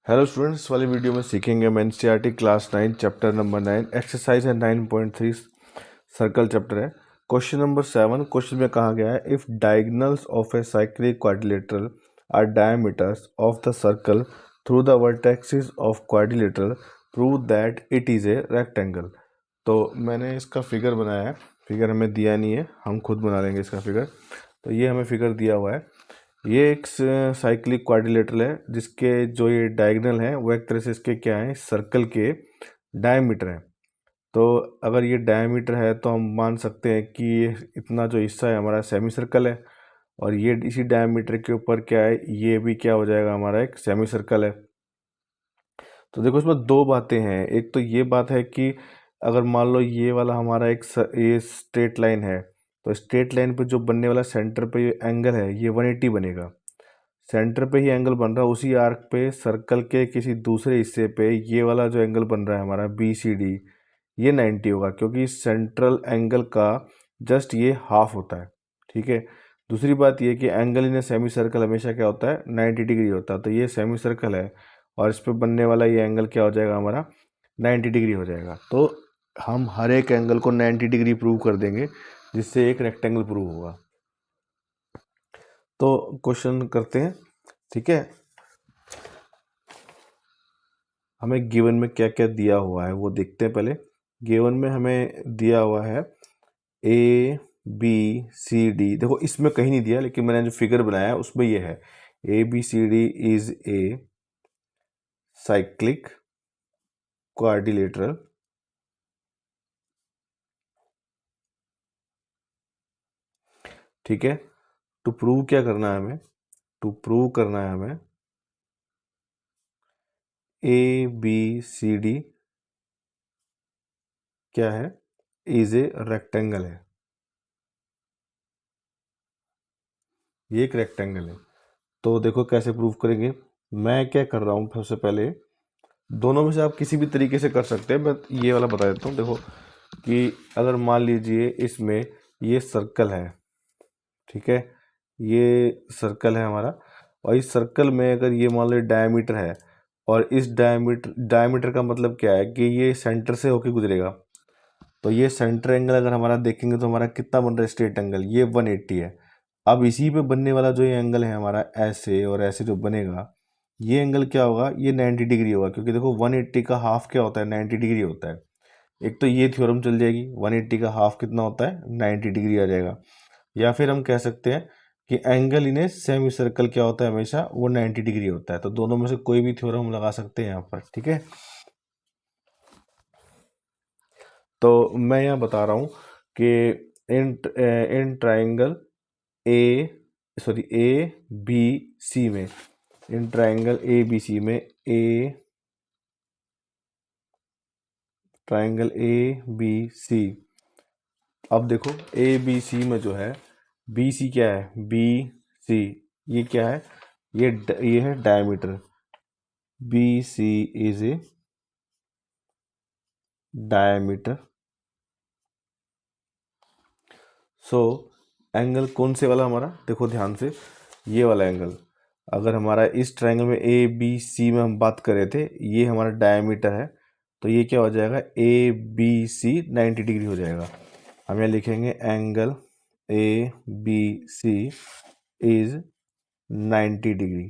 Hello students, वाली video में सीखेंगे हम NCERT class 9 chapter number 9 exercise है 9.3 सर्कल चैप्टर है। क्वेश्चन नंबर 7 क्वेश्चन में कहा गया है if diagonals of a cyclic quadrilateral are diameters of the circle through the vertexes of quadrilateral prove that it is a rectangle. तो मैंने इसका figure बनाया है। फिगर हमें दिया नहीं है, हम खुद बना लेंगे इसका फिगर। तो ये हमें फिगर दिया हुआ है। ये एक साइक्लिक क्वाड्रिलेटरल है जिसके जो ये डायगोनल है वो एक तरह से इसके क्या है, सर्कल के डायमीटर है। तो अगर ये डायमीटर है तो हम मान सकते हैं कि ये इतना जो हिस्सा है हमारा सेमी सर्कल है, और ये इसी डायमीटर के ऊपर क्या है, ये भी क्या हो जाएगा, हमारा एक सेमी सर्कल है। तो देखो इसमें दो बातें हैं। एक तो ये बात है कि अगर मान लो ये वाला हमारा ये स्ट्रेट लाइन है, तो स्ट्रेट लाइन पे जो बनने वाला सेंटर पे ये एंगल है ये 180 बनेगा। सेंटर पे ही एंगल बन रहा है, उसी आर्क पे सर्कल के किसी दूसरे हिस्से पे ये वाला जो एंगल बन रहा है हमारा BCD, ये 90 होगा, क्योंकि सेंट्रल एंगल का जस्ट ये हाफ होता है। ठीक है। दूसरी बात ये कि एंगल इन सेमी सर्कल हमेशा क्या होता है, 90 डिग्री होता है। तो ये सेमी सर्कल है और इस पे बनने वाला ये एंगल क्या हो जाएगा, हमारा 90 डिग्री हो जाएगा। तो हम हर एक एंगल को 90 डिग्री प्रूव कर देंगे, जिससे एक रेक्टेंगल प्रूव होगा। तो क्वेश्चन करते हैं। ठीक है, हमें गिवन में क्या क्या दिया हुआ है वो देखते हैं पहले। गिवन में हमें दिया हुआ है ABCD। देखो इसमें कहीं नहीं दिया, लेकिन मैंने जो फिगर बनाया है उसमें ये है ABCD is a cyclic quadrilateral ठीक है। टू प्रूव क्या करना है हमें, टू प्रूव करना है हमें ABCD क्या है, इज ए रेक्टेंगल है। ये एक रेक्टेंगल है। तो देखो कैसे प्रूव करेंगे। मैं क्या कर रहा हूँ, सबसे पहले दोनों में से आप किसी भी तरीके से कर सकते हैं, मैं ये वाला बता देता हूँ। देखो कि अगर मान लीजिए इसमें ये सर्कल है, ठीक है, ये सर्कल है हमारा, और इस सर्कल में अगर ये मान लो डायमीटर है, और इस डायमीटर का मतलब क्या है कि ये सेंटर से होके गुजरेगा। तो ये सेंटर एंगल अगर हमारा देखेंगे तो हमारा कितना बन रहा है, स्ट्रेट एंगल, ये 180 है। अब इसी पे बनने वाला जो ये एंगल है हमारा, ऐसे और ऐसे जो बनेगा, ये एंगल क्या होगा, ये 90 डिग्री होगा। क्योंकि देखो 180 का हाफ क्या होता है, 90 डिग्री होता है। एक तो ये थ्योरम चल जाएगी, 180 का हाफ कितना होता है, 90 डिग्री आ जाएगा। या फिर हम कह सकते हैं कि angle in a semi circle क्या होता है, हमेशा वो 90 डिग्री होता है। तो दोनों में से कोई भी थ्योरम लगा सकते हैं यहाँ पर। ठीक है, तो मैं यहाँ बता रहा हूँ कि इन ट्राइंगल ABC में, इन ट्राइंगल ABC में ट्राइंगल ABC। अब देखो ABC में जो है BC क्या है, BC ये क्या है, ये है diameter. BC is a diameter. So angle कौन से वाला हमारा, देखो ध्यान से, ये वाला एंगल। अगर हमारा इस ट्रायंगल में ABC में हम बात कर रहे थे, ये हमारा डायमीटर है, तो ये क्या हो जाएगा, ABC 90 डिग्री हो जाएगा। हम यहाँ लिखेंगे angle ABC is 90 degree.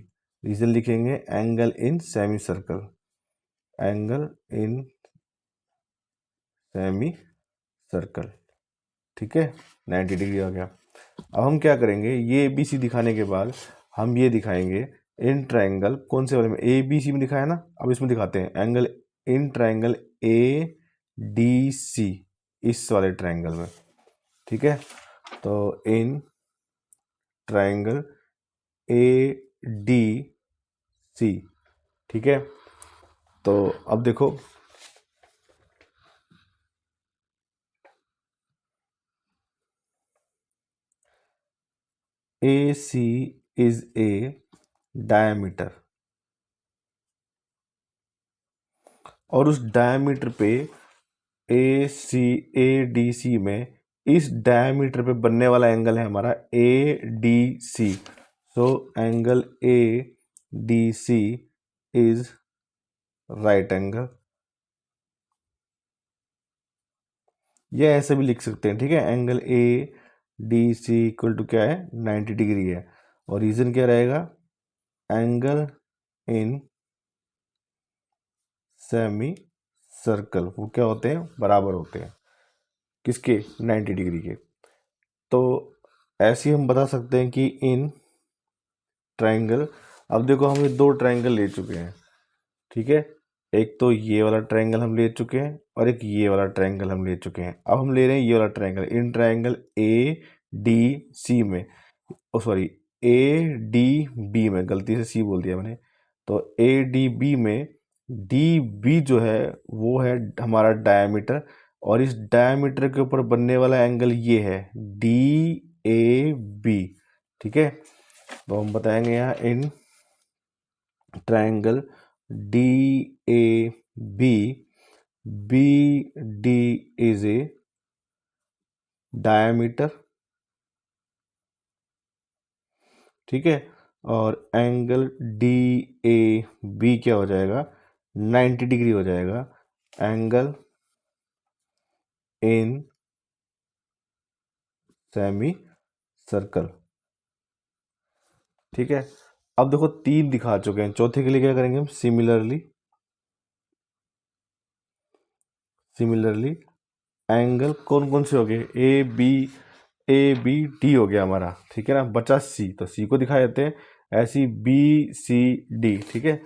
Reason लिखेंगे angle in semi circle, angle in semi circle. ठीक है, 90 डिग्री आ गया। अब हम क्या करेंगे, ये ABC दिखाने के बाद हम ये दिखाएंगे इन ट्रायंगल, कौन से वाले में, ABC में दिखाया ना, अब इसमें दिखाते हैं एंगल इन ट्रायंगल ADC, इस वाले ट्रायंगल में। ठीक है, तो इन ट्रायंगल ADC। ठीक है, तो अब देखो AC इज ए डायमीटर, और उस डायमीटर पे ADC में इस डायमीटर पे बनने वाला एंगल है हमारा ADC। So angle ADC is right angle, ये ऐसे भी लिख सकते हैं, ठीक है। Angle A D C equal to क्या है, 90 डिग्री है। और रीजन क्या रहेगा, एंगल इन सेमी सर्कल वो क्या होते हैं, बराबर होते हैं किसके, 90 डिग्री के। तो ऐसे ही हम बता सकते हैं कि इन ट्रायंगल, अब देखो हम ये दो ट्रायंगल ले चुके हैं, ठीक है। एक तो ये वाला ट्रायंगल हम ले चुके हैं और एक ये वाला ट्रायंगल हम ले चुके हैं। अब हम ले रहे हैं ये वाला triangle, in triangle A D C में, oh sorry A D B में, गलती से सी बोल दिया मैंने। तो ए डी बी में डी बी जो है वो है हमारा डायमीटर, और इस डायमीटर के ऊपर बनने वाला एंगल ये है डी ए बी, ठीक है। तो हम बताएंगे यहाँ in triangle D A B, B D is a diameter, ठीक है। और एंगल डी ए बी क्या हो जाएगा, 90 डिग्री हो जाएगा। एंगल इन सेमी सर्कल, ठीक है। अब देखो तीन दिखा चुके हैं, चौथे के लिए क्या करेंगे हम, सिमिलरली, सिमिलरली एंगल कौन कौन से हो गए, ए बी डी हो गया हमारा, ठीक है ना। बचा सी, तो सी को दिखा देते हैं ऐसी बी सी डी, ठीक है।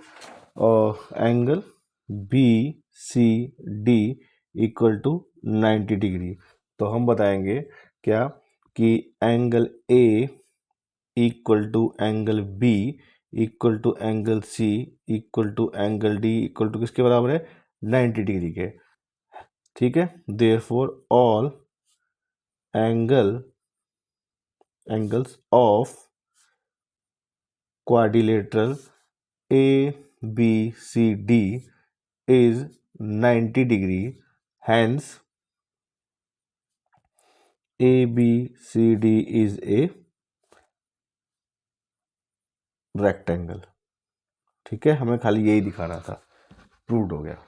और angle B C D equal to 90 degree. तो हम बताएंगे क्या कि angle A equal to angle B equal to angle C equal to angle D equal to किसके बराबर है, 90 डिग्री के, ठीक है। Therefore all angles of quadrilateral A B C D is 90 degree, hence ABCD is a rectangle, ठीक है। हमें खाली यही दिखाना था, प्रूव्ड हो गया।